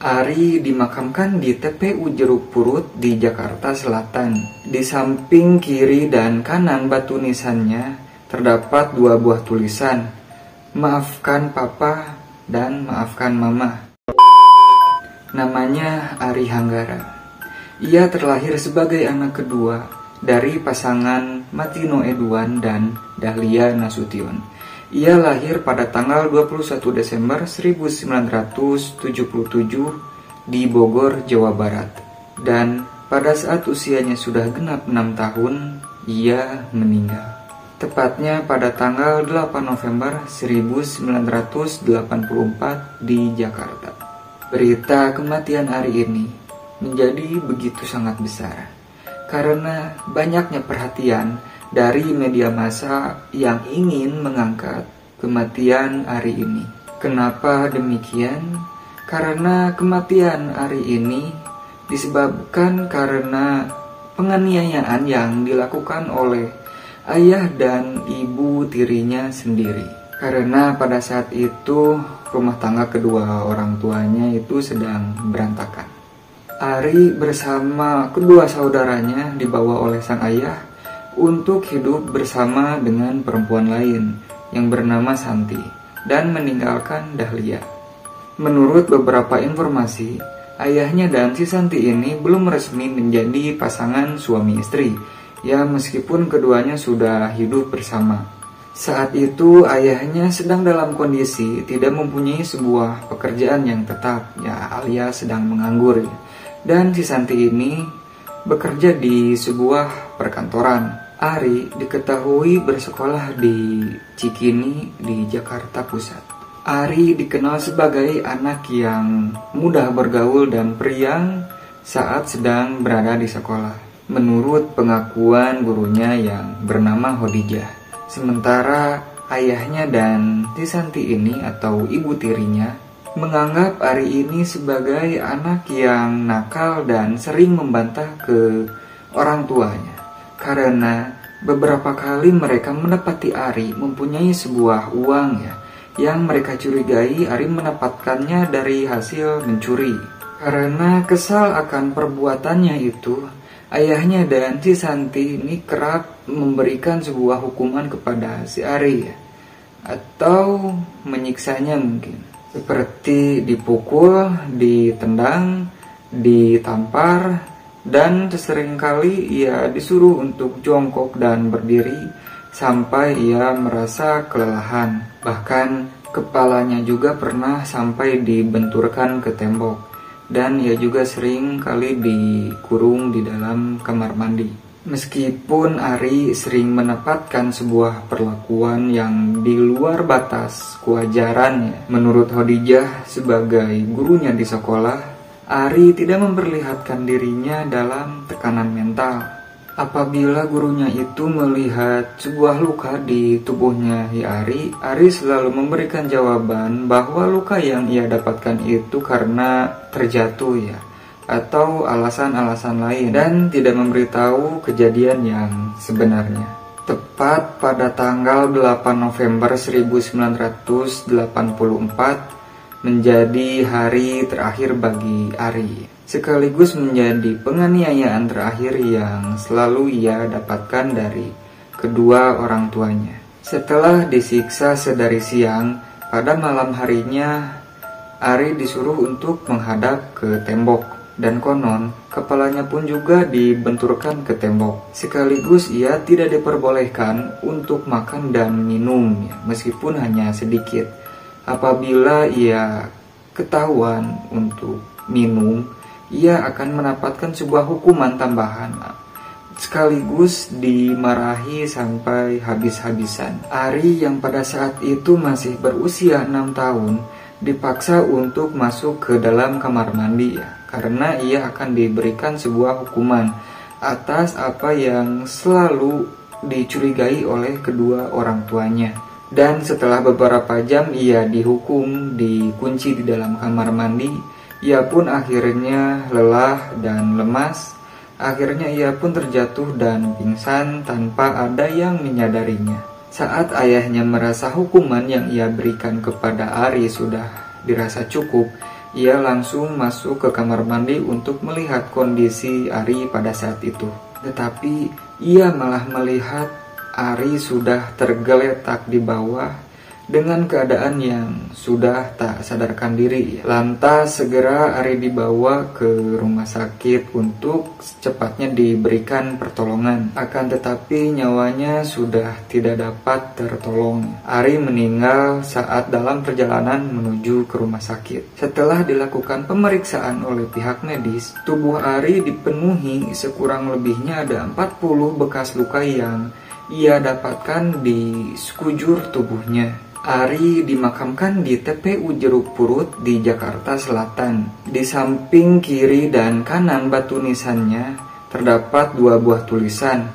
Ari dimakamkan di TPU Jeruk Purut di Jakarta Selatan. Di samping kiri dan kanan batu nisannya terdapat dua buah tulisan, "Maafkan Papa" dan "Maafkan Mama". Namanya Ari Hanggara. Ia terlahir sebagai anak kedua dari pasangan Matino Edwan dan Dahlia Nasution. Ia lahir pada tanggal 21 Desember 1977 di Bogor, Jawa Barat. Dan pada saat usianya sudah genap 6 tahun, ia meninggal. Tepatnya pada tanggal 8 November 1984 di Jakarta. Berita kematian Ari ini menjadi begitu sangat besar karena banyaknya perhatian dari media massa yang ingin mengangkat kematian Ari ini. Kenapa demikian? Karena kematian Ari ini disebabkan karena penganiayaan yang dilakukan oleh ayah dan ibu tirinya sendiri. Karena pada saat itu rumah tangga kedua orang tuanya itu sedang berantakan. Ari bersama kedua saudaranya dibawa oleh sang ayah untuk hidup bersama dengan perempuan lain yang bernama Santi dan meninggalkan Dahlia. Menurut beberapa informasi, ayahnya dan si Santi ini belum resmi menjadi pasangan suami istri, ya meskipun keduanya sudah hidup bersama. Saat itu ayahnya sedang dalam kondisi tidak mempunyai sebuah pekerjaan yang tetap, ya alias sedang menganggur. Dan si Santi ini bekerja di sebuah perkantoran. Ari diketahui bersekolah di Cikini di Jakarta Pusat. Ari dikenal sebagai anak yang mudah bergaul dan periang saat sedang berada di sekolah, menurut pengakuan gurunya yang bernama Hodijah. Sementara ayahnya dan si Santi ini atau ibu tirinya menganggap Ari ini sebagai anak yang nakal dan sering membantah ke orang tuanya. Karena beberapa kali mereka mendapati Ari mempunyai sebuah uang yang mereka curigai Ari mendapatkannya dari hasil mencuri. Karena kesal akan perbuatannya itu, ayahnya dan si Santi ini kerap memberikan sebuah hukuman kepada si Ari atau menyiksanya mungkin. Seperti dipukul, ditendang, ditampar, dan seringkali ia disuruh untuk jongkok dan berdiri sampai ia merasa kelelahan. Bahkan kepalanya juga pernah sampai dibenturkan ke tembok, dan ia juga sering kali dikurung di dalam kamar mandi. Meskipun Ari sering menempatkan sebuah perlakuan yang di luar batas kewajarannya, menurut Hodijah sebagai gurunya di sekolah, Ari tidak memperlihatkan dirinya dalam tekanan mental. Apabila gurunya itu melihat sebuah luka di tubuhnya Ari selalu memberikan jawaban bahwa luka yang ia dapatkan itu karena terjatuh atau alasan-alasan lain, dan tidak memberitahu kejadian yang sebenarnya. Tepat pada tanggal 8 November 1984 menjadi hari terakhir bagi Ari, sekaligus menjadi penganiayaan terakhir yang selalu ia dapatkan dari kedua orang tuanya. Setelah disiksa sedari siang, pada malam harinya Ari disuruh untuk menghadap ke tembok, dan konon kepalanya pun juga dibenturkan ke tembok. Sekaligus ia tidak diperbolehkan untuk makan dan minum, meskipun hanya sedikit. Apabila ia ketahuan untuk minum, ia akan mendapatkan sebuah hukuman tambahan, sekaligus dimarahi sampai habis-habisan. Ari yang pada saat itu masih berusia 6 tahun dipaksa untuk masuk ke dalam kamar mandi karena ia akan diberikan sebuah hukuman atas apa yang selalu dicurigai oleh kedua orang tuanya. Dan setelah beberapa jam ia dihukum dikunci di dalam kamar mandi. Ia pun akhirnya lelah dan lemas. Akhirnya ia pun terjatuh dan pingsan tanpa ada yang menyadarinya. Saat ayahnya merasa hukuman yang ia berikan kepada Ari sudah dirasa cukup, Ia langsung masuk ke kamar mandi untuk melihat kondisi Ari pada saat itu. Tetapi ia malah melihat Ari sudah tergeletak di bawah dengan keadaan yang sudah tak sadarkan diri. Lantas segera Ari dibawa ke rumah sakit untuk secepatnya diberikan pertolongan. Akan tetapi nyawanya sudah tidak dapat tertolong. Ari meninggal saat dalam perjalanan menuju ke rumah sakit. Setelah dilakukan pemeriksaan oleh pihak medis, tubuh Ari dipenuhi sekurang lebihnya ada 40 bekas luka yang ia dapatkan di sekujur tubuhnya. Ari dimakamkan di TPU Jeruk Purut di Jakarta Selatan. Di samping kiri dan kanan batu nisannya terdapat 2 buah tulisan,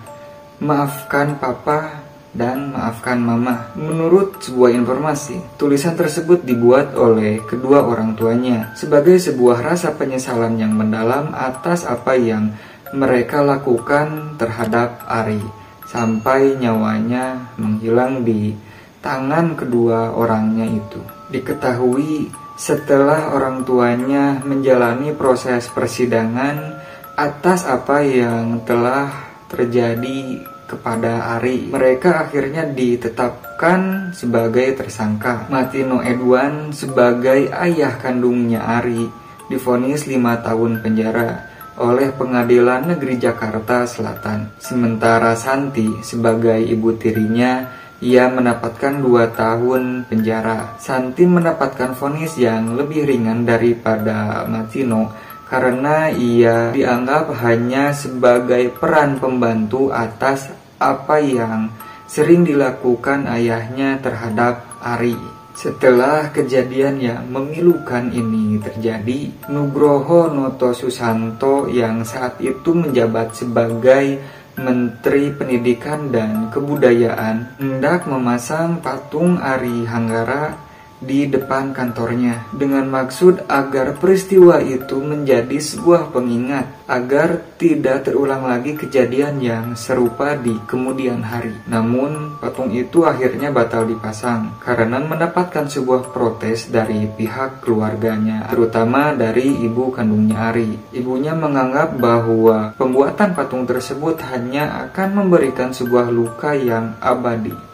"Maafkan Papa" dan "Maafkan Mama". Menurut sebuah informasi, tulisan tersebut dibuat oleh kedua orang tuanya sebagai sebuah rasa penyesalan yang mendalam atas apa yang mereka lakukan terhadap Ari sampai nyawanya menghilang di tangan kedua orangnya itu. Diketahui setelah orang tuanya menjalani proses persidangan atas apa yang telah terjadi kepada Ari, mereka akhirnya ditetapkan sebagai tersangka. Martino Edwan sebagai ayah kandungnya Ari divonis 5 tahun penjara oleh Pengadilan Negeri Jakarta Selatan. Sementara Santi sebagai ibu tirinya, ia mendapatkan 2 tahun penjara. Santi mendapatkan vonis yang lebih ringan daripada Martino karena ia dianggap hanya sebagai peran pembantu atas apa yang sering dilakukan ayahnya terhadap Ari. Setelah kejadian yang memilukan ini terjadi, Nugroho Noto Susanto yang saat itu menjabat sebagai Menteri Pendidikan dan Kebudayaan hendak memasang patung Ari Hanggara di depan kantornya dengan maksud agar peristiwa itu menjadi sebuah pengingat agar tidak terulang lagi kejadian yang serupa di kemudian hari. Namun patung itu akhirnya batal dipasang karena mendapatkan sebuah protes dari pihak keluarganya, terutama dari ibu kandungnya Ari. Ibunya menganggap bahwa pembuatan patung tersebut hanya akan memberikan sebuah luka yang abadi.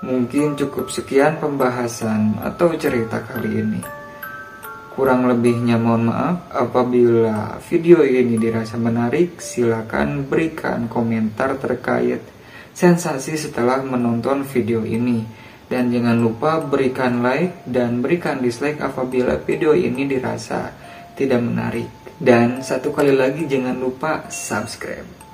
Mungkin cukup sekian pembahasan atau cerita kali ini. Kurang lebihnya mohon maaf. Apabila video ini dirasa menarik, silakan berikan komentar terkait sensasi setelah menonton video ini. Dan jangan lupa berikan like dan berikan dislike apabila video ini dirasa tidak menarik. Dan satu kali lagi jangan lupa subscribe.